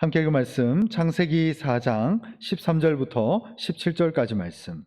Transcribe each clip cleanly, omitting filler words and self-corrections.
함께 읽은 말씀 창세기 4장 13절부터 17절까지 말씀.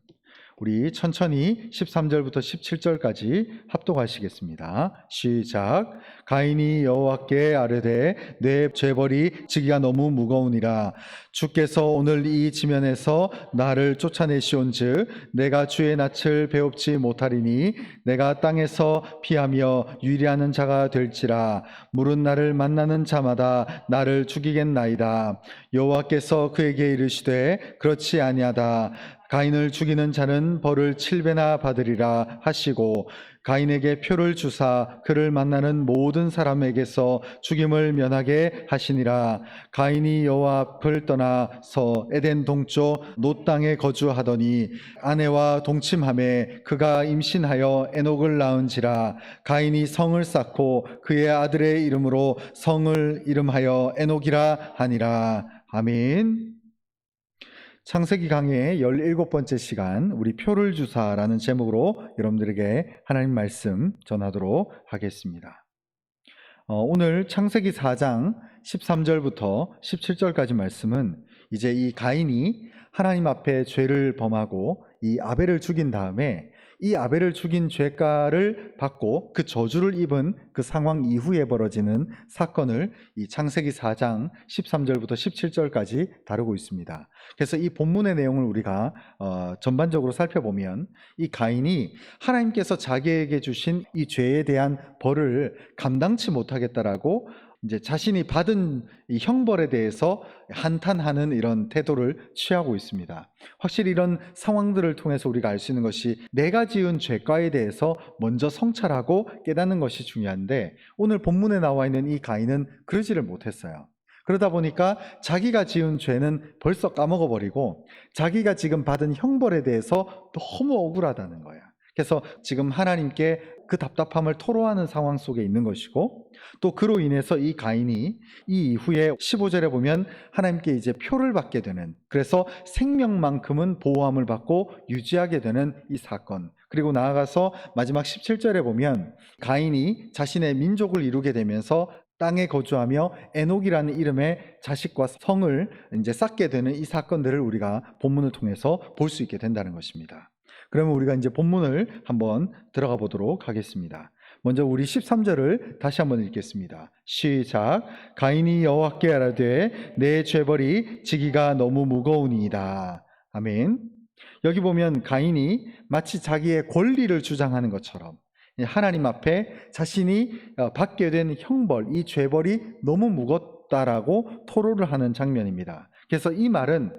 우리 천천히 13절부터 17절까지 합독하시겠습니다. 시작. 가인이 여호와께 아뢰되 내 죄벌이 지기가 너무 무거우니라. 주께서 오늘 이 지면에서 나를 쫓아내시온즉 내가 주의 낯을 배웁지 못하리니 내가 땅에서 피하며 유리하는 자가 될지라. 물은 나를 만나는 자마다 나를 죽이겠나이다. 여호와께서 그에게 이르시되 그렇지 아니하다. 가인을 죽이는 자는 벌을 7배나 받으리라 하시고 가인에게 표를 주사 그를 만나는 모든 사람에게서 죽임을 면하게 하시니라. 가인이 여호와 앞을 떠나서 에덴 동쪽 놋 땅에 거주하더니 아내와 동침하매 그가 임신하여 에녹을 낳은지라. 가인이 성을 쌓고 그의 아들의 이름으로 성을 이름하여 에녹이라 하니라. 아멘. 창세기 강의의 17번째 시간, 우리 표를 주사라는 제목으로 여러분들에게 하나님 말씀 전하도록 하겠습니다. 오늘 창세기 4장 13절부터 17절까지 말씀은 이제 이 가인이 하나님 앞에 죄를 범하고 이 아벨을 죽인 다음에 이 아벨을 죽인 죄가를 받고 그 저주를 입은 그 상황 이후에 벌어지는 사건을 이 창세기 4장 13절부터 17절까지 다루고 있습니다. 그래서 이 본문의 내용을 우리가 전반적으로 살펴보면 이 가인이 하나님께서 자기에게 주신 이 죄에 대한 벌을 감당치 못하겠다라고 이제 자신이 받은 이 형벌에 대해서 한탄하는 이런 태도를 취하고 있습니다. 확실히 이런 상황들을 통해서 우리가 알 수 있는 것이 내가 지은 죄과에 대해서 먼저 성찰하고 깨닫는 것이 중요한데 오늘 본문에 나와 있는 이 가인은 그러지를 못했어요. 그러다 보니까 자기가 지은 죄는 벌써 까먹어버리고 자기가 지금 받은 형벌에 대해서 너무 억울하다는 거야. 그래서 지금 하나님께 그 답답함을 토로하는 상황 속에 있는 것이고 또 그로 인해서 이 가인이 이 이후에 15절에 보면 하나님께 이제 표를 받게 되는, 그래서 생명만큼은 보호함을 받고 유지하게 되는 이 사건, 그리고 나아가서 마지막 17절에 보면 가인이 자신의 민족을 이루게 되면서 땅에 거주하며 에녹이라는 이름의 자식과 성을 이제 쌓게 되는 이 사건들을 우리가 본문을 통해서 볼 수 있게 된다는 것입니다. 그러면 우리가 이제 본문을 한번 들어가 보도록 하겠습니다. 먼저 우리 13절을 다시 한번 읽겠습니다. 시작. 가인이 여호와께 아뢰되 내 죄벌이 지기가 너무 무거우니이다. 아멘. 여기 보면 가인이 마치 자기의 권리를 주장하는 것처럼 하나님 앞에 자신이 받게 된 형벌, 이 죄벌이 너무 무겁다라고 토로를 하는 장면입니다. 그래서 이 말은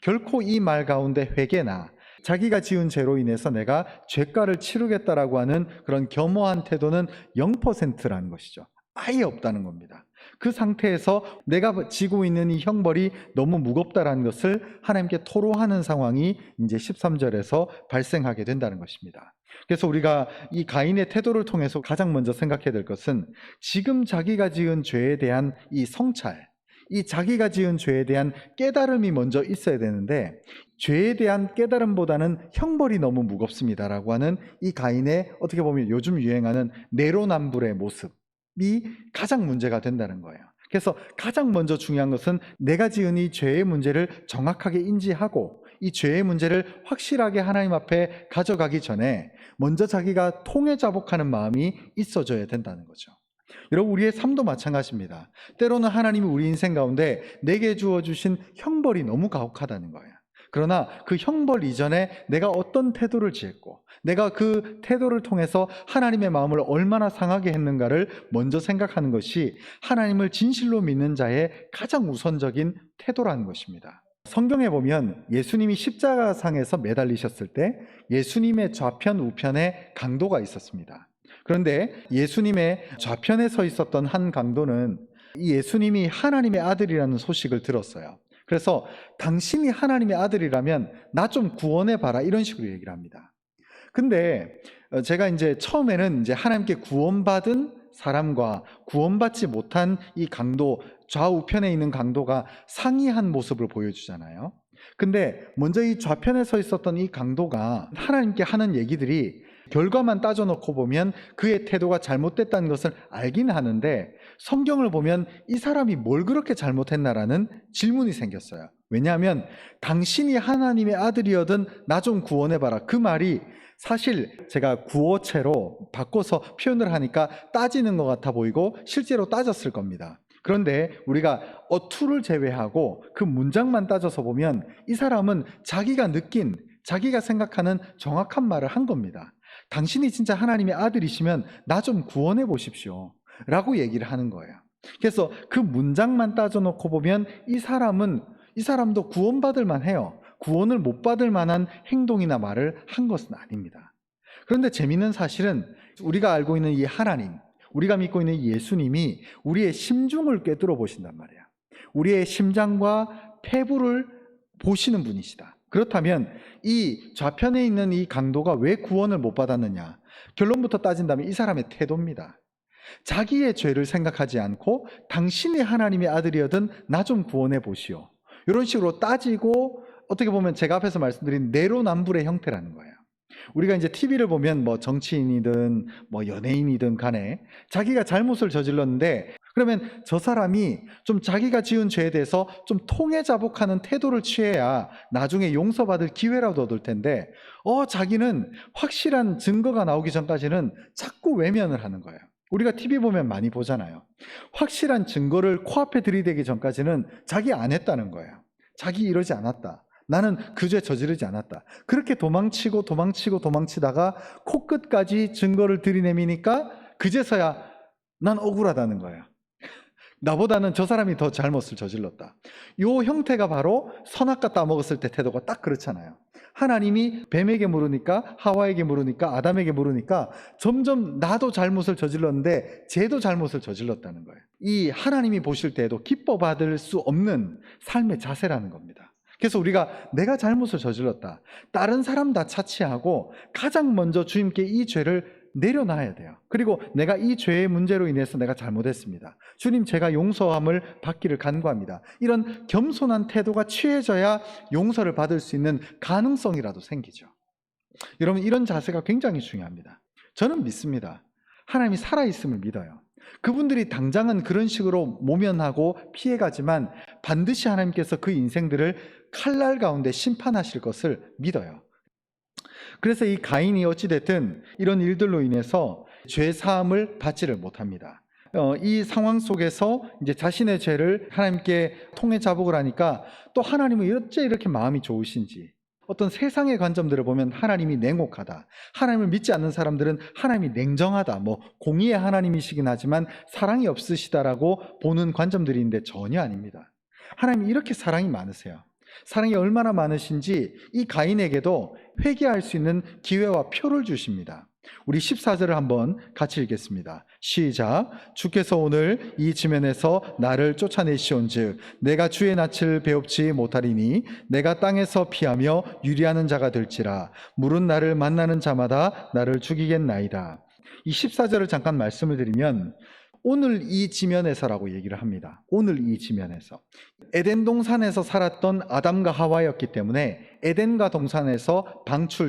결코 이 말 가운데 회개나 자기가 지은 죄로 인해서 내가 죄가를 치르겠다라고 하는 그런 겸허한 태도는 0%라는 것이죠. 아예 없다는 겁니다. 그 상태에서 내가 지고 있는 이 형벌이 너무 무겁다라는 것을 하나님께 토로하는 상황이 이제 13절에서 발생하게 된다는 것입니다. 그래서 우리가 이 가인의 태도를 통해서 가장 먼저 생각해야 될 것은 지금 자기가 지은 죄에 대한 이 성찰, 이 자기가 지은 죄에 대한 깨달음이 먼저 있어야 되는데 죄에 대한 깨달음보다는 형벌이 너무 무겁습니다라고 하는 이 가인의 어떻게 보면 요즘 유행하는 내로남불의 모습이 가장 문제가 된다는 거예요. 그래서 가장 먼저 중요한 것은 내가 지은 이 죄의 문제를 정확하게 인지하고 이 죄의 문제를 확실하게 하나님 앞에 가져가기 전에 먼저 자기가 통회자복하는 마음이 있어져야 된다는 거죠. 여러분, 우리의 삶도 마찬가지입니다. 때로는 하나님이 우리 인생 가운데 내게 주어주신 형벌이 너무 가혹하다는 거예요. 그러나 그 형벌 이전에 내가 어떤 태도를 취했고 내가 그 태도를 통해서 하나님의 마음을 얼마나 상하게 했는가를 먼저 생각하는 것이 하나님을 진실로 믿는 자의 가장 우선적인 태도라는 것입니다. 성경에 보면 예수님이 십자가상에서 매달리셨을 때 예수님의 좌편 우편에 강도가 있었습니다. 그런데 예수님의 좌편에 서 있었던 한 강도는 이 예수님이 하나님의 아들이라는 소식을 들었어요. 그래서 당신이 하나님의 아들이라면 나 좀 구원해봐라, 이런 식으로 얘기를 합니다. 근데 제가 이제 처음에는 이제 하나님께 구원받은 사람과 구원받지 못한 이 강도, 좌우편에 있는 강도가 상이한 모습을 보여주잖아요. 근데 먼저 이 좌편에 서 있었던 이 강도가 하나님께 하는 얘기들이 결과만 따져놓고 보면 그의 태도가 잘못됐다는 것을 알긴 하는데 성경을 보면 이 사람이 뭘 그렇게 잘못했나라는 질문이 생겼어요. 왜냐하면 당신이 하나님의 아들이어든 나 좀 구원해봐라. 그 말이 사실 제가 구어체로 바꿔서 표현을 하니까 따지는 것 같아 보이고 실제로 따졌을 겁니다. 그런데 우리가 어투를 제외하고 그 문장만 따져서 보면 이 사람은 자기가 느낀, 자기가 생각하는 정확한 말을 한 겁니다. 당신이 진짜 하나님의 아들이시면 나 좀 구원해 보십시오 라고 얘기를 하는 거예요. 그래서 그 문장만 따져놓고 보면 이 사람도 구원받을 만해요. 구원을 못 받을 만한 행동이나 말을 한 것은 아닙니다. 그런데 재미있는 사실은 우리가 알고 있는 이 하나님, 우리가 믿고 있는 예수님이 우리의 심중을 꿰뚫어 보신단 말이에요. 우리의 심장과 폐부를 보시는 분이시다. 그렇다면 이 좌편에 있는 이 강도가 왜 구원을 못 받았느냐? 결론부터 따진다면 이 사람의 태도입니다. 자기의 죄를 생각하지 않고 당신이 하나님의 아들이어든 나 좀 구원해 보시오. 이런 식으로 따지고 어떻게 보면 제가 앞에서 말씀드린 내로남불의 형태라는 거예요. 우리가 이제 TV를 보면 뭐 정치인이든 뭐 연예인이든 간에 자기가 잘못을 저질렀는데 그러면 저 사람이 좀 자기가 지은 죄에 대해서 좀 통해자복하는 태도를 취해야 나중에 용서받을 기회라도 얻을 텐데 자기는 확실한 증거가 나오기 전까지는 자꾸 외면을 하는 거예요. 우리가 TV 보면 많이 보잖아요. 확실한 증거를 코앞에 들이대기 전까지는 자기 안 했다는 거예요. 자기 이러지 않았다. 나는 그 죄 저지르지 않았다. 그렇게 도망치다가 코끝까지 증거를 들이내미니까 그제서야 난 억울하다는 거예요. 나보다는 저 사람이 더 잘못을 저질렀다. 이 형태가 바로 선악과 따먹었을 때 태도가 딱 그렇잖아요. 하나님이 뱀에게 물으니까, 하와에게 물으니까, 아담에게 물으니까 점점 나도 잘못을 저질렀는데 쟤도 잘못을 저질렀다는 거예요. 이 하나님이 보실 때에도 기뻐 받을 수 없는 삶의 자세라는 겁니다. 그래서 우리가 내가 잘못을 저질렀다. 다른 사람 다 차치하고 가장 먼저 주님께 이 죄를 내려놔야 돼요. 그리고 내가 이 죄의 문제로 인해서 내가 잘못했습니다. 주님, 제가 용서함을 받기를 간구합니다. 이런 겸손한 태도가 취해져야 용서를 받을 수 있는 가능성이라도 생기죠. 여러분, 이런 자세가 굉장히 중요합니다. 저는 믿습니다. 하나님이 살아있음을 믿어요. 그분들이 당장은 그런 식으로 모면하고 피해가지만 반드시 하나님께서 그 인생들을 칼날 가운데 심판하실 것을 믿어요. 그래서 이 가인이 어찌됐든 이런 일들로 인해서 죄 사함을 받지를 못합니다. 이 상황 속에서 이제 자신의 죄를 하나님께 통해 자복을 하니까 또 하나님은 어째 이렇게 마음이 좋으신지, 어떤 세상의 관점들을 보면 하나님이 냉혹하다, 하나님을 믿지 않는 사람들은 하나님이 냉정하다, 뭐 공의의 하나님이시긴 하지만 사랑이 없으시다라고 보는 관점들이 있는데 전혀 아닙니다. 하나님이 이렇게 사랑이 많으세요. 사랑이 얼마나 많으신지 이 가인에게도 회개할 수 있는 기회와 표를 주십니다. 우리 14절을 한번 같이 읽겠습니다. 시작. 주께서 오늘 이 지면에서 나를 쫓아내시온즉 내가 주의 낯을 배웁지 못하리니 내가 땅에서 피하며 유리하는 자가 될지라 물은 나를 만나는 자마다 나를 죽이겠나이다. 이 14절을 잠깐 말씀을 드리면 오늘 이 지면에서라고 얘기를 합니다. 오늘 이 지면에서 에덴 동산에서 살았던 아담과 하와였기 때문에 에덴과 동산에서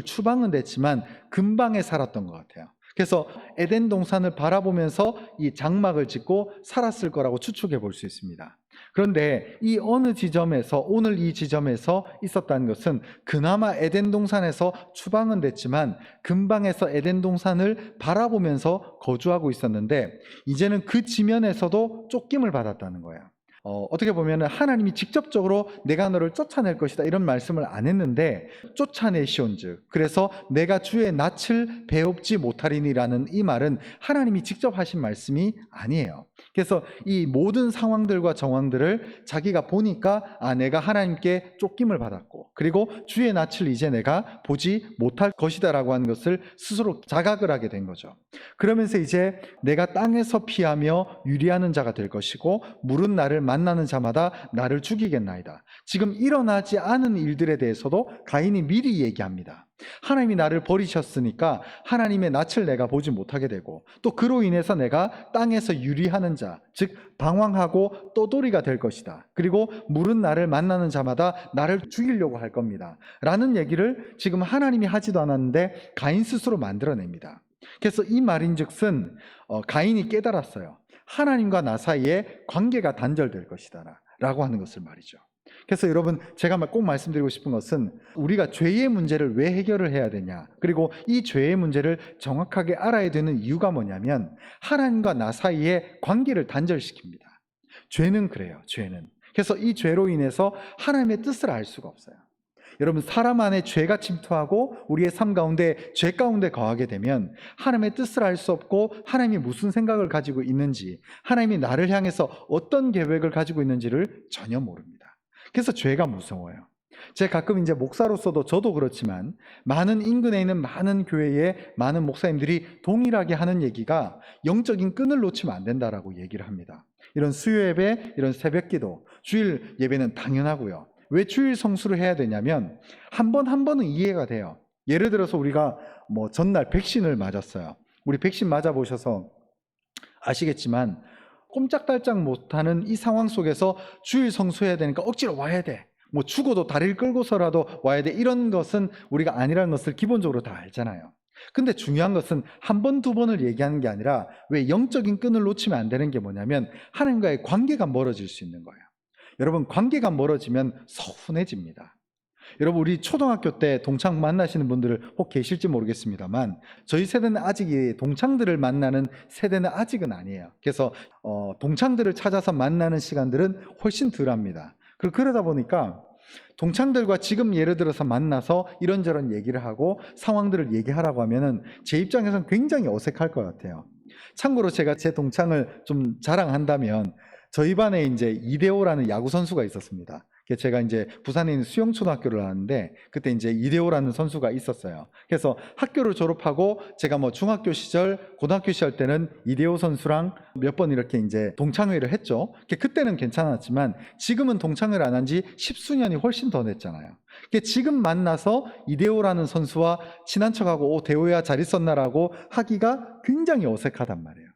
추방은 됐지만 근방에 살았던 것 같아요. 그래서 에덴 동산을 바라보면서 이 장막을 짓고 살았을 거라고 추측해 볼 수 있습니다. 그런데 이 어느 지점에서 오늘 이 지점에서 있었다는 것은 그나마 에덴 동산에서 추방은 됐지만 근방에서 에덴 동산을 바라보면서 거주하고 있었는데 이제는 그 지면에서도 쫓김을 받았다는 거예요. 어떻게 보면 하나님이 직접적으로 내가 너를 쫓아낼 것이다 이런 말씀을 안 했는데 쫓아내시온즉, 그래서 내가 주의 낯을 배웁지 못하리니라는 이 말은 하나님이 직접 하신 말씀이 아니에요. 그래서 이 모든 상황들과 정황들을 자기가 보니까 내가 하나님께 쫓김을 받았고 그리고 주의 낯을 이제 내가 보지 못할 것이다 라고 하는 것을 스스로 자각을 하게 된 거죠. 그러면서 이제 내가 땅에서 피하며 유리하는 자가 될 것이고 물은 나를 만나는 자마다 나를 죽이겠나이다. 지금 일어나지 않은 일들에 대해서도 가인이 미리 얘기합니다. 하나님이 나를 버리셨으니까 하나님의 낯을 내가 보지 못하게 되고, 또 그로 인해서 내가 땅에서 유리하는 자, 즉 방황하고 떠돌이가 될 것이다. 그리고 물은 나를 만나는 자마다 나를 죽이려고 할 겁니다 라는 얘기를 지금 하나님이 하지도 않았는데 가인 스스로 만들어냅니다. 그래서 이 말인즉슨 가인이 깨달았어요. 하나님과 나 사이에 관계가 단절될 것이다 라고 하는 것을 말이죠. 그래서 여러분, 제가 꼭 말씀드리고 싶은 것은 우리가 죄의 문제를 왜 해결을 해야 되냐, 그리고 이 죄의 문제를 정확하게 알아야 되는 이유가 뭐냐면 하나님과 나 사이에 관계를 단절시킵니다. 죄는 그래요. 죄는. 그래서 이 죄로 인해서 하나님의 뜻을 알 수가 없어요. 여러분, 사람 안에 죄가 침투하고 우리의 삶 가운데 죄 가운데 거하게 되면 하나님의 뜻을 알 수 없고 하나님이 무슨 생각을 가지고 있는지, 하나님이 나를 향해서 어떤 계획을 가지고 있는지를 전혀 모릅니다. 그래서 죄가 무서워요. 제가 가끔 이제 목사로서도 저도 그렇지만 많은 인근에 있는 많은 교회에 많은 목사님들이 동일하게 하는 얘기가 영적인 끈을 놓치면 안 된다라고 얘기를 합니다. 이런 수요 예배, 이런 새벽 기도, 주일 예배는 당연하고요. 왜 주일 성수를 해야 되냐면 한 번은 이해가 돼요. 예를 들어서 우리가 전날 백신을 맞았어요. 우리 백신 맞아보셔서 아시겠지만 꼼짝달짝 못하는 이 상황 속에서 주일 성수해야 되니까 억지로 와야 돼. 죽어도 다리를 끌고서라도 와야 돼. 이런 것은 우리가 아니라는 것을 기본적으로 다 알잖아요. 근데 중요한 것은 한 번, 두 번을 얘기하는 게 아니라 왜 영적인 끈을 놓치면 안 되는 게 뭐냐면 하나님과의 관계가 멀어질 수 있는 거예요. 여러분, 관계가 멀어지면 서운해집니다. 여러분, 우리 초등학교 때 동창 만나시는 분들 혹 계실지 모르겠습니다만 저희 세대는 아직 동창들을 만나는 세대는 아직은 아니에요. 그래서 동창들을 찾아서 만나는 시간들은 훨씬 덜합니다. 그러다 보니까 동창들과 지금 예를 들어서 만나서 이런저런 얘기를 하고 상황들을 얘기하라고 하면은 제 입장에서는 굉장히 어색할 것 같아요. 참고로 제가 제 동창을 좀 자랑한다면 저희 반에 이제 이대호라는 야구 선수가 있었습니다. 제가 이제 부산에 있는 수영초등학교를 나왔는데 그때 이제 이대호라는 선수가 있었어요. 그래서 학교를 졸업하고 제가 중학교 시절, 고등학교 시절 때는 이대호 선수랑 몇 번 이렇게 이제 동창회를 했죠. 그때는 괜찮았지만 지금은 동창회를 안 한 지 십수년이 훨씬 더 됐잖아요. 지금 만나서 이대호라는 선수와 친한 척하고 대호야 잘 있었나라고 하기가 굉장히 어색하단 말이에요.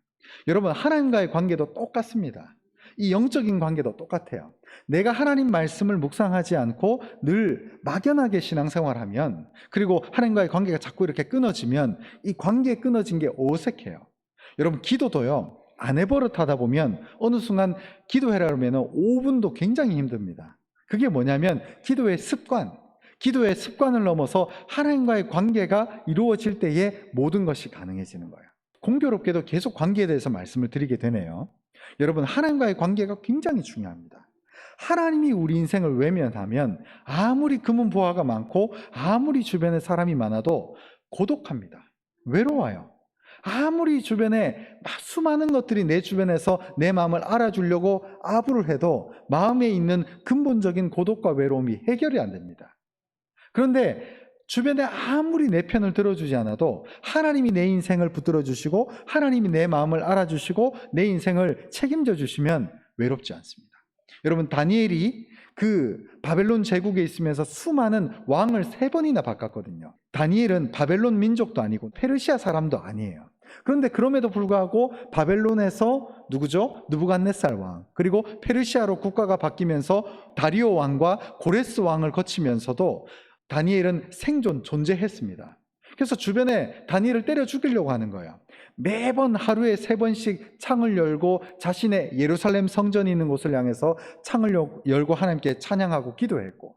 여러분, 하나님과의 관계도 똑같습니다. 이 영적인 관계도 똑같아요. 내가 하나님 말씀을 묵상하지 않고 늘 막연하게 신앙생활하면, 그리고 하나님과의 관계가 자꾸 이렇게 끊어지면 이 관계 끊어진 게 어색해요. 여러분, 기도도요, 안 해버릇하다 보면 어느 순간 기도해라 그러면 5분도 굉장히 힘듭니다. 그게 뭐냐면 기도의 습관을 넘어서 하나님과의 관계가 이루어질 때에 모든 것이 가능해지는 거예요. 공교롭게도 계속 관계에 대해서 말씀을 드리게 되네요. 여러분, 하나님과의 관계가 굉장히 중요합니다. 하나님이 우리 인생을 외면하면 아무리 금은보화가 많고 아무리 주변에 사람이 많아도 고독합니다. 외로워요. 아무리 주변에 수많은 것들이 내 주변에서 내 마음을 알아주려고 아부를 해도 마음에 있는 근본적인 고독과 외로움이 해결이 안 됩니다. 그런데 주변에 아무리 내 편을 들어주지 않아도 하나님이 내 인생을 붙들어 주시고 하나님이 내 마음을 알아주시고 내 인생을 책임져 주시면 외롭지 않습니다. 여러분, 다니엘이 그 바벨론 제국에 있으면서 수많은 왕을 3번이나 바꿨거든요. 다니엘은 바벨론 민족도 아니고 페르시아 사람도 아니에요. 그런데 그럼에도 불구하고 바벨론에서 누구죠? 느부갓네살 왕, 그리고 페르시아로 국가가 바뀌면서 다리오 왕과 고레스 왕을 거치면서도 다니엘은 존재했습니다. 그래서 주변에 다니엘을 때려 죽이려고 하는 거예요. 매번 하루에 3번씩 창을 열고 자신의 예루살렘 성전이 있는 곳을 향해서 창을 열고 하나님께 찬양하고 기도했고,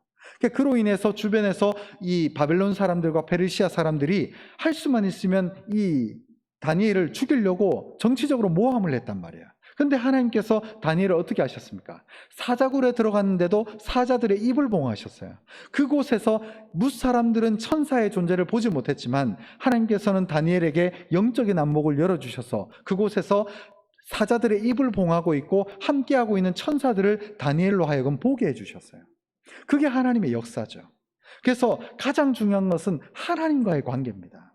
그로 인해서 주변에서 이 바벨론 사람들과 페르시아 사람들이 할 수만 있으면 이 다니엘을 죽이려고 정치적으로 모함을 했단 말이에요. 그런데 하나님께서 다니엘을 어떻게 하셨습니까? 사자굴에 들어갔는데도 사자들의 입을 봉하셨어요. 그곳에서 뭇사람들은 천사의 존재를 보지 못했지만 하나님께서는 다니엘에게 영적인 안목을 열어주셔서 그곳에서 사자들의 입을 봉하고 있고 함께하고 있는 천사들을 다니엘로 하여금 보게 해주셨어요. 그게 하나님의 역사죠. 그래서 가장 중요한 것은 하나님과의 관계입니다.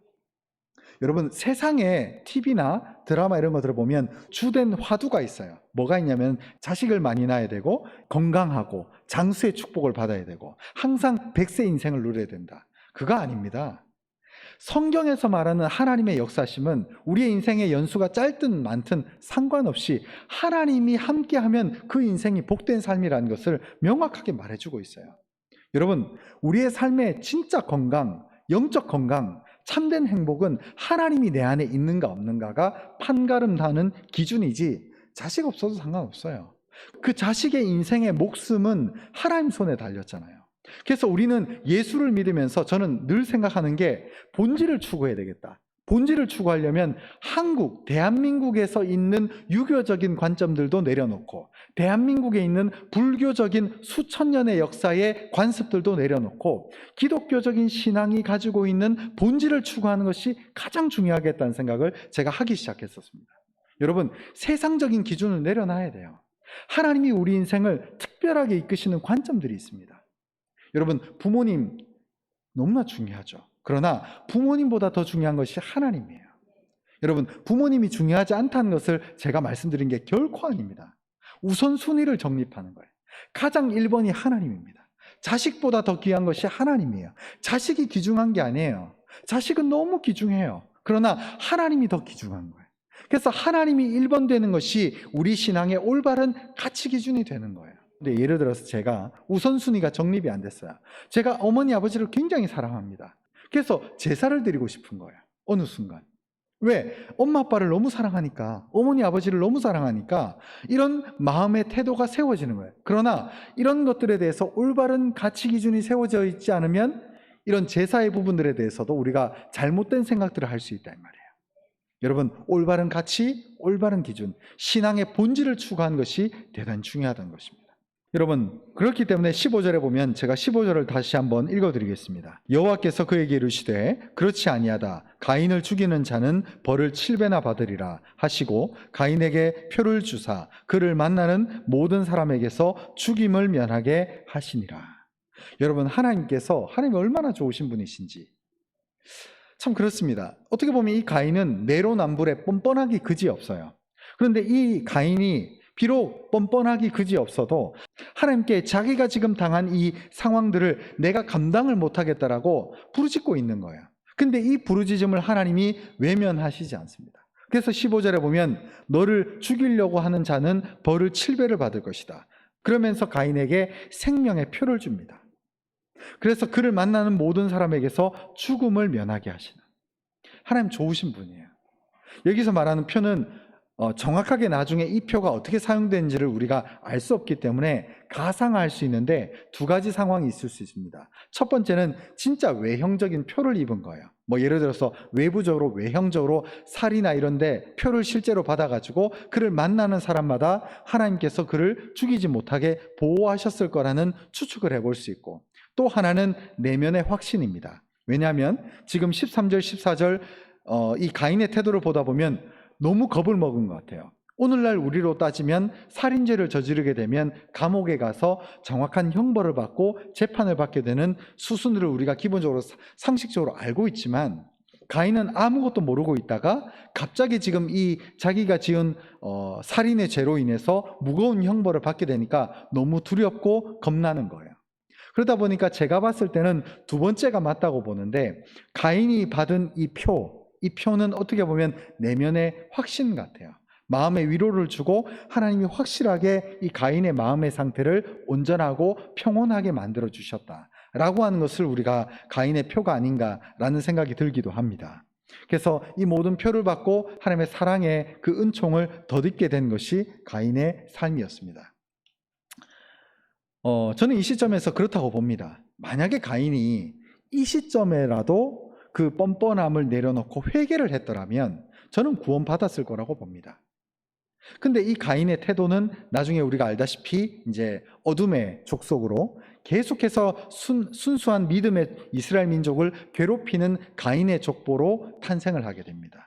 여러분, 세상에 TV나 드라마 이런 것들을 보면 주된 화두가 있어요. 뭐가 있냐면 자식을 많이 낳아야 되고 건강하고 장수의 축복을 받아야 되고 항상 100세 인생을 누려야 된다. 그거 아닙니다. 성경에서 말하는 하나님의 역사심은 우리의 인생의 연수가 짧든 많든 상관없이 하나님이 함께하면 그 인생이 복된 삶이라는 것을 명확하게 말해주고 있어요. 여러분, 우리의 삶의 진짜 건강, 영적 건강, 참된 행복은 하나님이 내 안에 있는가 없는가가 판가름나는 기준이지 자식 없어도 상관없어요. 그 자식의 인생의 목숨은 하나님 손에 달렸잖아요. 그래서 우리는 예수를 믿으면서 저는 늘 생각하는 게 본질을 추구해야 되겠다. 본질을 추구하려면 한국, 대한민국에서 있는 유교적인 관점들도 내려놓고 대한민국에 있는 불교적인 수천 년의 역사의 관습들도 내려놓고 기독교적인 신앙이 가지고 있는 본질을 추구하는 것이 가장 중요하겠다는 생각을 제가 하기 시작했었습니다. 여러분, 세상적인 기준을 내려놔야 돼요. 하나님이 우리 인생을 특별하게 이끄시는 관점들이 있습니다. 여러분, 부모님 너무나 중요하죠. 그러나 부모님보다 더 중요한 것이 하나님이에요. 여러분, 부모님이 중요하지 않다는 것을 제가 말씀드린 게 결코 아닙니다. 우선순위를 정립하는 거예요. 가장 1번이 하나님입니다. 자식보다 더 귀한 것이 하나님이에요. 자식이 귀중한 게 아니에요. 자식은 너무 귀중해요. 그러나 하나님이 더 귀중한 거예요. 그래서 하나님이 1번 되는 것이 우리 신앙의 올바른 가치 기준이 되는 거예요. 근데 예를 들어서 제가 우선순위가 정립이 안 됐어요. 제가 어머니 아버지를 굉장히 사랑합니다. 그래서 제사를 드리고 싶은 거예요. 어느 순간. 왜? 엄마 아빠를 너무 사랑하니까, 어머니 아버지를 너무 사랑하니까 이런 마음의 태도가 세워지는 거예요. 그러나 이런 것들에 대해서 올바른 가치 기준이 세워져 있지 않으면 이런 제사의 부분들에 대해서도 우리가 잘못된 생각들을 할 수 있다 이 말이에요. 여러분, 올바른 가치, 올바른 기준, 신앙의 본질을 추구하는 것이 대단히 중요하다는 것입니다. 여러분, 그렇기 때문에 15절에 보면 제가 15절을 다시 한번 읽어드리겠습니다. 여호와께서 그에게 이르시되 그렇지 아니하다. 가인을 죽이는 자는 벌을 7배나 받으리라 하시고 가인에게 표를 주사 그를 만나는 모든 사람에게서 죽임을 면하게 하시니라. 여러분, 하나님이 얼마나 좋으신 분이신지 참 그렇습니다. 어떻게 보면 이 가인은 내로남불에 뻔뻔하기 그지없어요. 그런데 이 가인이 비록 뻔뻔하기 그지없어도 하나님께 자기가 지금 당한 이 상황들을 내가 감당을 못하겠다라고 부르짖고 있는 거예요. 근데 이 부르짖음을 하나님이 외면하시지 않습니다. 그래서 15절에 보면 너를 죽이려고 하는 자는 벌을 7배를 받을 것이다. 그러면서 가인에게 생명의 표를 줍니다. 그래서 그를 만나는 모든 사람에게서 죽음을 면하게 하시는 하나님 좋으신 분이에요. 여기서 말하는 표는 정확하게 나중에 이 표가 어떻게 사용되는지를 우리가 알 수 없기 때문에 가상화할 수 있는데 두 가지 상황이 있을 수 있습니다. 첫 번째는 진짜 외형적인 표를 입은 거예요. 예를 들어서 외부적으로 외형적으로 살이나 이런데 표를 실제로 받아가지고 그를 만나는 사람마다 하나님께서 그를 죽이지 못하게 보호하셨을 거라는 추측을 해볼 수 있고, 또 하나는 내면의 확신입니다. 왜냐하면 지금 13절 14절 이 가인의 태도를 보다 보면 너무 겁을 먹은 것 같아요. 오늘날 우리로 따지면 살인죄를 저지르게 되면 감옥에 가서 정확한 형벌을 받고 재판을 받게 되는 수순들을 우리가 기본적으로 상식적으로 알고 있지만, 가인은 아무것도 모르고 있다가 갑자기 지금 이 자기가 지은 살인의 죄로 인해서 무거운 형벌을 받게 되니까 너무 두렵고 겁나는 거예요. 그러다 보니까 제가 봤을 때는 두 번째가 맞다고 보는데, 가인이 받은 이 표는 어떻게 보면 내면의 확신 같아요. 마음의 위로를 주고 하나님이 확실하게 이 가인의 마음의 상태를 온전하고 평온하게 만들어 주셨다라고 하는 것을 우리가 가인의 표가 아닌가라는 생각이 들기도 합니다. 그래서 이 모든 표를 받고 하나님의 사랑의 그 은총을 덧입게 된 것이 가인의 삶이었습니다. 저는 이 시점에서 그렇다고 봅니다. 만약에 가인이 이 시점에라도 그 뻔뻔함을 내려놓고 회개를 했더라면 저는 구원받았을 거라고 봅니다. 근데 이 가인의 태도는 나중에 우리가 알다시피 이제 어둠의 족속으로 계속해서 순수한 믿음의 이스라엘 민족을 괴롭히는 가인의 족보로 탄생을 하게 됩니다.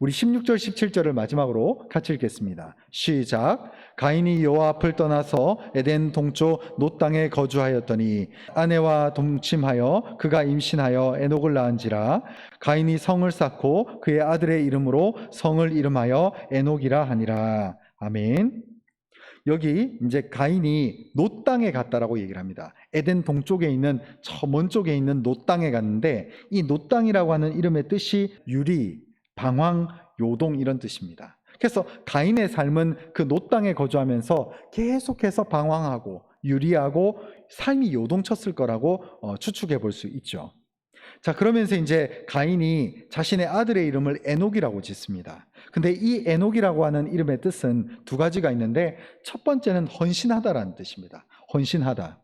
우리 16절 17절을 마지막으로 같이 읽겠습니다. 시작. 가인이 여호와 앞을 떠나서 에덴 동쪽 놋 땅에 거주하였더니 아내와 동침하여 그가 임신하여 에녹을 낳은지라. 가인이 성을 쌓고 그의 아들의 이름으로 성을 이름하여 에녹이라 하니라. 아멘. 여기 이제 가인이 놋 땅에 갔다라고 얘기를 합니다. 에덴 동쪽에 있는 저 먼 쪽에 있는 놋 땅에 갔는데, 이 놋 땅이라고 하는 이름의 뜻이 유리, 방황, 요동 이런 뜻입니다. 그래서 가인의 삶은 그 놋 땅에 거주하면서 계속해서 방황하고 유리하고 삶이 요동쳤을 거라고 추측해 볼 수 있죠. 자, 그러면서 이제 가인이 자신의 아들의 이름을 에녹이라고 짓습니다. 근데 이 에녹이라고 하는 이름의 뜻은 두 가지가 있는데, 첫 번째는 헌신하다라는 뜻입니다. 헌신하다.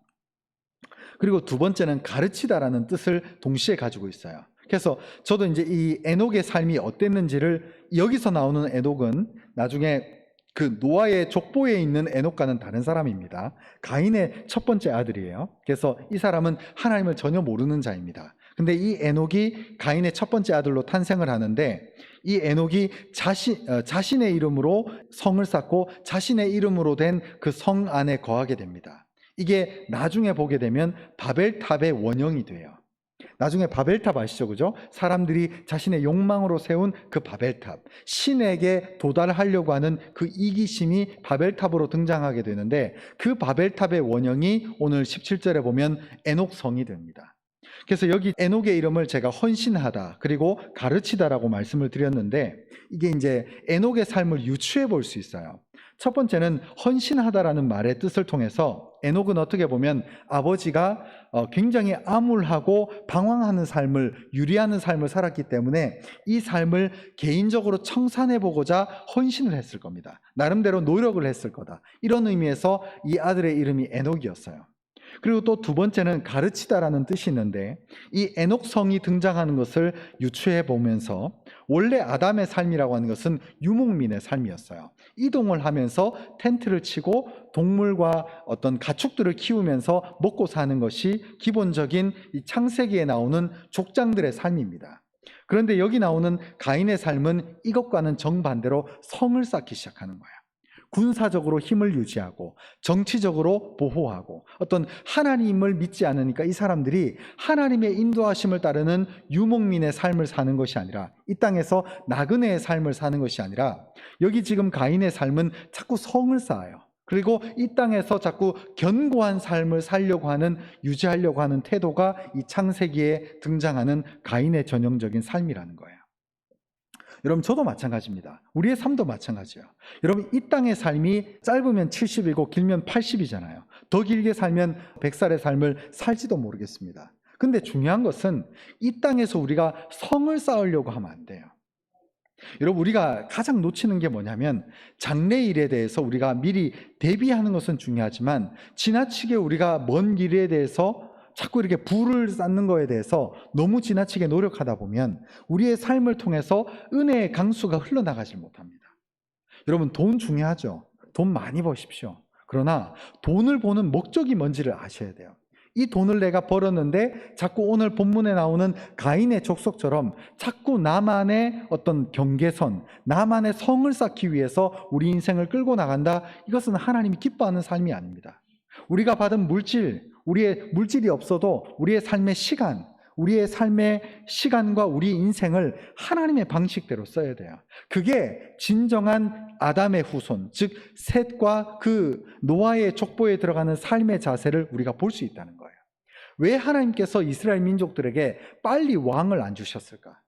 그리고 두 번째는 가르치다라는 뜻을 동시에 가지고 있어요. 그래서 저도 이제 이 에녹의 삶이 어땠는지를, 여기서 나오는 에녹은 나중에 그 노아의 족보에 있는 에녹과는 다른 사람입니다. 가인의 첫 번째 아들이에요. 그래서 이 사람은 하나님을 전혀 모르는 자입니다. 근데 이 에녹이 가인의 첫 번째 아들로 탄생을 하는데, 이 에녹이 자신의 이름으로 성을 쌓고 자신의 이름으로 된 그 성 안에 거하게 됩니다. 이게 나중에 보게 되면 바벨탑의 원형이 돼요. 나중에 바벨탑 아시죠? 그죠? 사람들이 자신의 욕망으로 세운 그 바벨탑, 신에게 도달하려고 하는 그 이기심이 바벨탑으로 등장하게 되는데, 그 바벨탑의 원형이 오늘 17절에 보면 에녹성이 됩니다. 그래서 여기 에녹의 이름을 제가 헌신하다 그리고 가르치다라고 말씀을 드렸는데, 이게 이제 에녹의 삶을 유추해 볼 수 있어요. 첫 번째는 헌신하다라는 말의 뜻을 통해서 에녹은 어떻게 보면 아버지가 굉장히 암울하고 방황하는 삶을, 유리하는 삶을 살았기 때문에 이 삶을 개인적으로 청산해 보고자 헌신을 했을 겁니다. 나름대로 노력을 했을 거다, 이런 의미에서 이 아들의 이름이 에녹이었어요. 그리고 또 두 번째는 가르치다라는 뜻이 있는데, 이 에녹성이 등장하는 것을 유추해 보면서 원래 아담의 삶이라고 하는 것은 유목민의 삶이었어요. 이동을 하면서 텐트를 치고 동물과 어떤 가축들을 키우면서 먹고 사는 것이 기본적인 이 창세기에 나오는 족장들의 삶입니다. 그런데 여기 나오는 가인의 삶은 이것과는 정반대로 성을 쌓기 시작하는 거예요. 군사적으로 힘을 유지하고 정치적으로 보호하고, 어떤 하나님을 믿지 않으니까 이 사람들이 하나님의 인도하심을 따르는 유목민의 삶을 사는 것이 아니라, 이 땅에서 나그네의 삶을 사는 것이 아니라, 여기 지금 가인의 삶은 자꾸 성을 쌓아요. 그리고 이 땅에서 자꾸 견고한 삶을 살려고 하는, 유지하려고 하는 태도가 이 창세기에 등장하는 가인의 전형적인 삶이라는 거예요. 여러분, 저도 마찬가지입니다. 우리의 삶도 마찬가지예요. 여러분, 이 땅의 삶이 짧으면 70이고 길면 80이잖아요. 더 길게 살면 100살의 삶을 살지도 모르겠습니다. 근데 중요한 것은 이 땅에서 우리가 성을 쌓으려고 하면 안 돼요. 여러분, 우리가 가장 놓치는 게 뭐냐면, 장래일에 대해서 우리가 미리 대비하는 것은 중요하지만 지나치게 우리가 먼 길에 대해서 자꾸 이렇게 부를 쌓는 거에 대해서 너무 지나치게 노력하다 보면 우리의 삶을 통해서 은혜의 강수가 흘러나가질 못합니다. 여러분, 돈 중요하죠. 돈 많이 버십시오. 그러나 돈을 버는 목적이 뭔지를 아셔야 돼요. 이 돈을 내가 벌었는데 자꾸 오늘 본문에 나오는 가인의 족속처럼 자꾸 나만의 어떤 경계선, 나만의 성을 쌓기 위해서 우리 인생을 끌고 나간다, 이것은 하나님이 기뻐하는 삶이 아닙니다. 우리가 받은 물질, 우리의 물질이 없어도 우리의 삶의 시간, 우리의 삶의 시간과 우리 인생을 하나님의 방식대로 써야 돼요. 그게 진정한 아담의 후손, 즉 셋과 그 노아의 족보에 들어가는 삶의 자세를 우리가 볼 수 있다는 거예요. 왜 하나님께서 이스라엘 민족들에게 빨리 왕을 안 주셨을까?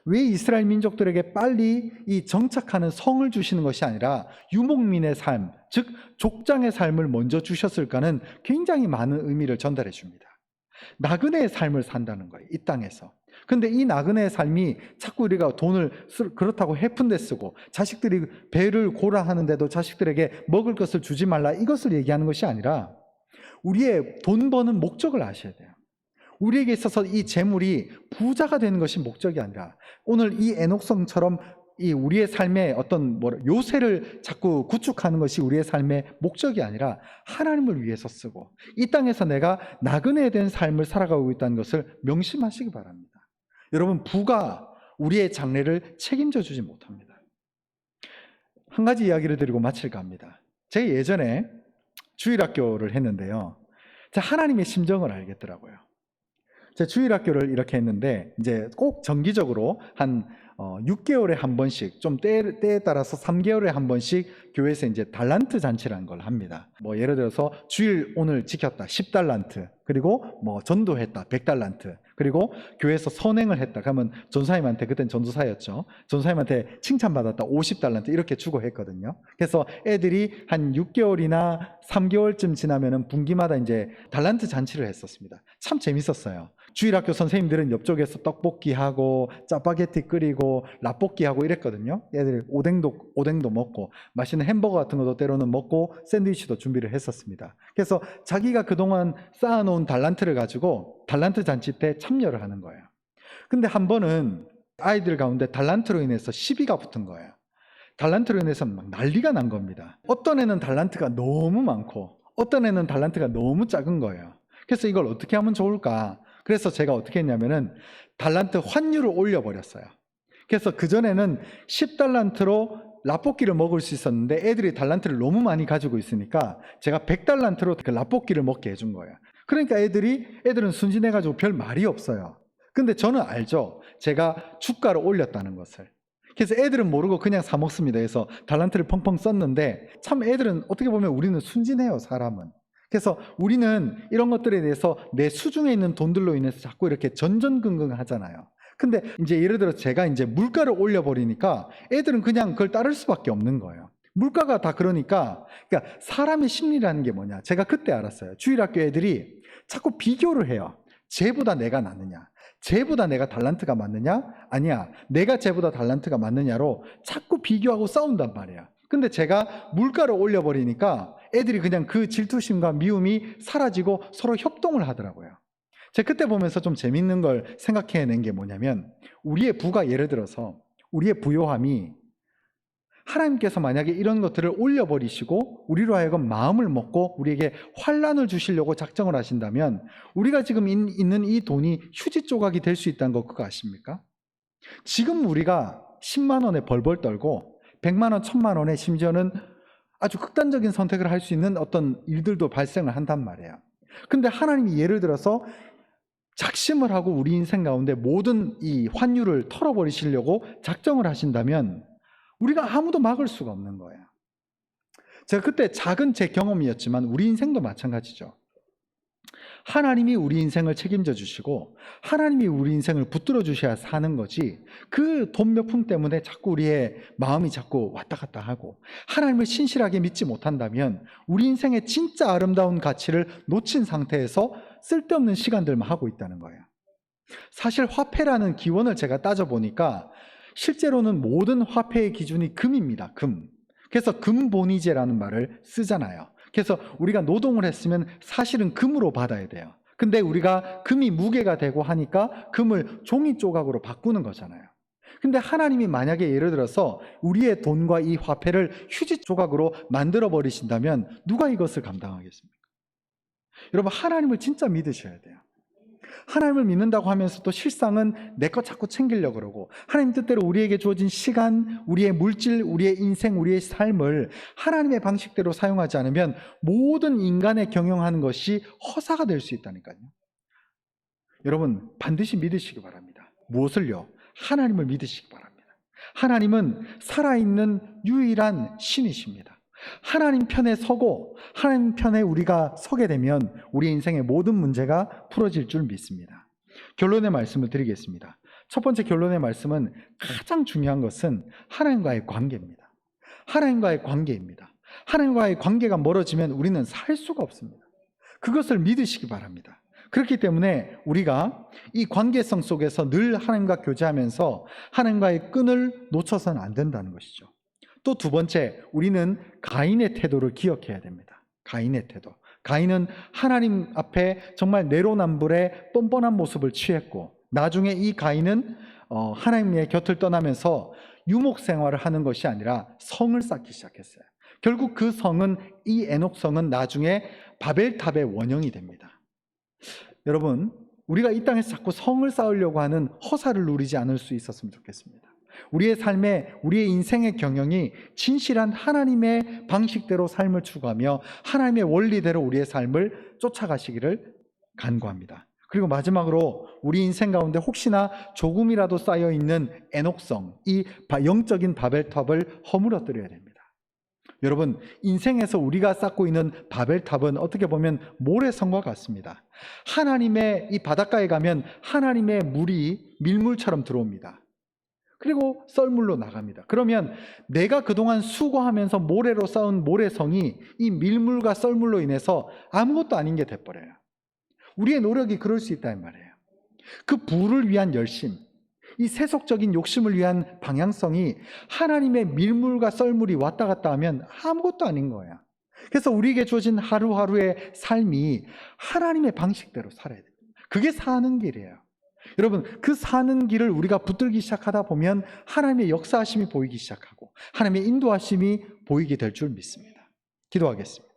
왜 이스라엘 민족들에게 빨리 이 정착하는 성을 주시는 것이 아니라 유목민의 삶, 즉 족장의 삶을 먼저 주셨을까는 굉장히 많은 의미를 전달해 줍니다. 나그네의 삶을 산다는 거예요, 이 땅에서. 근데 이 나그네의 삶이 자꾸 우리가 돈을 그렇다고 해픈데 쓰고, 자식들이 배를 고라 하는데도 자식들에게 먹을 것을 주지 말라, 이것을 얘기하는 것이 아니라 우리의 돈 버는 목적을 아셔야 돼요. 우리에게 있어서 이 재물이 부자가 되는 것이 목적이 아니라, 오늘 이 에녹성처럼 이 우리의 삶의 어떤 요새를 자꾸 구축하는 것이 우리의 삶의 목적이 아니라 하나님을 위해서 쓰고, 이 땅에서 내가 나그네 된 삶을 살아가고 있다는 것을 명심하시기 바랍니다. 여러분, 부가 우리의 장래를 책임져 주지 못합니다. 한 가지 이야기를 드리고 마칠까 합니다. 제가 예전에 주일학교를 했는데요, 제가 하나님의 심정을 알겠더라고요. 제가 주일학교를 이렇게 했는데, 이제 꼭 정기적으로 한 6개월에 한 번씩, 좀 때에 따라서 3개월에 한 번씩 교회에서 이제 달란트 잔치라는 걸 합니다. 뭐 예를 들어서 주일 오늘 지켰다 10달란트, 그리고 뭐 전도했다 100달란트, 그리고 교회에서 선행을 했다 그러면 전사님한테, 그땐 전도사였죠, 전사님한테 칭찬받았다 50달란트 이렇게 주고 했거든요. 그래서 애들이 한 6개월이나 3개월쯤 지나면은 분기마다 이제 달란트 잔치를 했었습니다. 참 재밌었어요. 주일학교 선생님들은 옆쪽에서 떡볶이 하고 짜파게티 끓이고 라볶이 하고 이랬거든요. 애들이 오뎅도 먹고 맛있는 햄버거 같은 것도 때로는 먹고 샌드위치도 준비를 했었습니다. 그래서 자기가 그동안 쌓아놓은 달란트를 가지고 달란트 잔치 때 참여를 하는 거예요. 근데 한 번은 아이들 가운데 달란트로 인해서 시비가 붙은 거예요. 달란트로 인해서 막 난리가 난 겁니다. 어떤 애는 달란트가 너무 많고 어떤 애는 달란트가 너무 작은 거예요. 그래서 이걸 어떻게 하면 좋을까? 그래서 제가 어떻게 했냐면은 달란트 환율을 올려버렸어요. 그래서 그전에는 10달란트로 라볶이를 먹을 수 있었는데 애들이 달란트를 너무 많이 가지고 있으니까 제가 100달란트로 그 라볶이를 먹게 해준 거예요. 그러니까 애들은 순진해가지고 별 말이 없어요. 근데 저는 알죠. 제가 주가를 올렸다는 것을. 그래서 애들은 모르고 그냥 사 먹습니다. 그래서 달란트를 펑펑 썼는데 참 애들은 어떻게 보면 우리는 순진해요, 사람은. 그래서 우리는 이런 것들에 대해서 내 수중에 있는 돈들로 인해서 자꾸 이렇게 전전긍긍 하잖아요. 근데 이제 예를 들어 제가 이제 물가를 올려버리니까 애들은 그냥 그걸 따를 수밖에 없는 거예요. 물가가 다 그러니까 사람의 심리라는 게 뭐냐. 제가 그때 알았어요. 주일학교 애들이 자꾸 비교를 해요. 쟤보다 내가 낫느냐, 쟤보다 내가 달란트가 많느냐, 아니야 내가 쟤보다 달란트가 많느냐로 자꾸 비교하고 싸운단 말이야. 근데 제가 물가를 올려버리니까 애들이 그냥 그 질투심과 미움이 사라지고 서로 협동을 하더라고요. 제가 그때 보면서 좀 재밌는 걸 생각해낸 게 뭐냐면, 우리의 부가, 예를 들어서 우리의 부요함이 하나님께서 만약에 이런 것들을 올려버리시고 우리로 하여금 마음을 먹고 우리에게 환난을 주시려고 작정을 하신다면 우리가 지금 있는 이 돈이 휴지 조각이 될 수 있다는 거 그거 아십니까? 지금 우리가 10만 원에 벌벌 떨고 100만 원, 1000만 원에 심지어는 아주 극단적인 선택을 할 수 있는 어떤 일들도 발생을 한단 말이에요. 근데 하나님이 예를 들어서 작심을 하고 우리 인생 가운데 모든 이 환율을 털어버리시려고 작정을 하신다면 우리가 아무도 막을 수가 없는 거예요. 제가 그때 작은 제 경험이었지만 우리 인생도 마찬가지죠. 하나님이 우리 인생을 책임져 주시고 하나님이 우리 인생을 붙들어 주셔야 사는 거지, 그 돈 몇 푼 때문에 자꾸 우리의 마음이 자꾸 왔다 갔다 하고 하나님을 신실하게 믿지 못한다면 우리 인생의 진짜 아름다운 가치를 놓친 상태에서 쓸데없는 시간들만 하고 있다는 거예요. 사실 화폐라는 기원을 제가 따져보니까 실제로는 모든 화폐의 기준이 금입니다. 금. 그래서 금본위제라는 말을 쓰잖아요. 그래서 우리가 노동을 했으면 사실은 금으로 받아야 돼요. 근데 우리가 금이 무게가 되고 하니까 금을 종이 조각으로 바꾸는 거잖아요. 근데 하나님이 만약에 예를 들어서 우리의 돈과 이 화폐를 휴지 조각으로 만들어 버리신다면 누가 이것을 감당하겠습니까? 여러분, 하나님을 진짜 믿으셔야 돼요. 하나님을 믿는다고 하면서도 실상은 내 것 자꾸 챙기려고 그러고 하나님 뜻대로 우리에게 주어진 시간, 우리의 물질, 우리의 인생, 우리의 삶을 하나님의 방식대로 사용하지 않으면 모든 인간의 경영하는 것이 허사가 될 수 있다니까요. 여러분, 반드시 믿으시기 바랍니다. 무엇을요? 하나님을 믿으시기 바랍니다. 하나님은 살아있는 유일한 신이십니다. 하나님 편에 서고 하나님 편에 우리가 서게 되면 우리 인생의 모든 문제가 풀어질 줄 믿습니다. 결론의 말씀을 드리겠습니다. 첫 번째 결론의 말씀은 가장 중요한 것은 하나님과의 관계입니다. 하나님과의 관계입니다. 하나님과의 관계가 멀어지면 우리는 살 수가 없습니다. 그것을 믿으시기 바랍니다. 그렇기 때문에 우리가 이 관계성 속에서 늘 하나님과 교제하면서 하나님과의 끈을 놓쳐서는 안 된다는 것이죠. 또 두 번째, 우리는 가인의 태도를 기억해야 됩니다. 가인의 태도. 가인은 하나님 앞에 정말 내로남불의 뻔뻔한 모습을 취했고 나중에 이 가인은 하나님의 곁을 떠나면서 유목 생활을 하는 것이 아니라 성을 쌓기 시작했어요. 결국 그 성은, 이 에녹성은 나중에 바벨탑의 원형이 됩니다. 여러분, 우리가 이 땅에서 자꾸 성을 쌓으려고 하는 허사를 누리지 않을 수 있었으면 좋겠습니다. 우리의 삶에, 우리의 인생의 경영이 진실한 하나님의 방식대로 삶을 추구하며 하나님의 원리대로 우리의 삶을 쫓아가시기를 간구합니다. 그리고 마지막으로 우리 인생 가운데 혹시나 조금이라도 쌓여있는 에녹성, 이 영적인 바벨탑을 허물어뜨려야 됩니다. 여러분, 인생에서 우리가 쌓고 있는 바벨탑은 어떻게 보면 모래성과 같습니다. 하나님의 이 바닷가에 가면 하나님의 물이 밀물처럼 들어옵니다. 그리고 썰물로 나갑니다. 그러면 내가 그동안 수고하면서 모래로 쌓은 모래성이 이 밀물과 썰물로 인해서 아무것도 아닌 게 돼버려요. 우리의 노력이 그럴 수 있다는 말이에요. 그 부를 위한 열심, 이 세속적인 욕심을 위한 방향성이 하나님의 밀물과 썰물이 왔다 갔다 하면 아무것도 아닌 거야. 그래서 우리에게 주어진 하루하루의 삶이 하나님의 방식대로 살아야 돼요. 그게 사는 길이에요. 여러분, 그 사는 길을 우리가 붙들기 시작하다 보면 하나님의 역사하심이 보이기 시작하고 하나님의 인도하심이 보이게 될 줄 믿습니다. 기도하겠습니다.